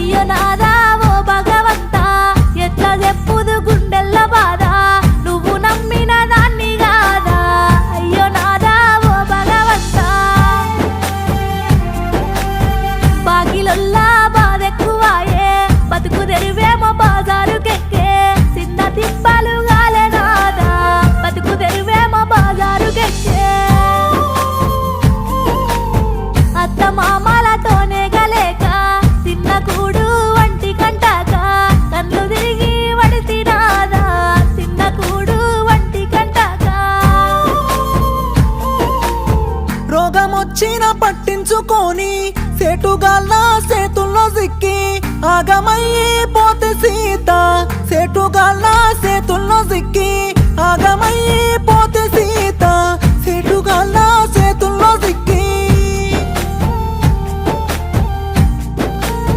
అయ్యో నాదా ఓ భగవంతా ఎట్లా చెప్పుదు గుండెల్ల బాధ నువ్వు నమ్మిన దాన్ని కాదా అయ్యో నాదా ఓ భగవంతా బాకిలొల్లా బాధెక్కువాయే బతుకు తెరువేమో బాజారుకెక్కే చిన్న తిప్పలు గాలే నాదా బతుకు తెరువేమో బాజారుకెక్కే అత్త మామలతోనే గలేక తిన్న కూడు వంటి కంటాక కళ్ళు తిరిగి వడితి నాదా తిన్న కూడు వంటి కంటాక రోగమొచ్చిన పట్టించుకొని సేటుగాళ్ళ సేతుల్లో సిక్కి ఆగమయ్యి పోతే సీత సేటుగాళ్ళ సేతుల్లో సిక్కి ఆగమయ్యి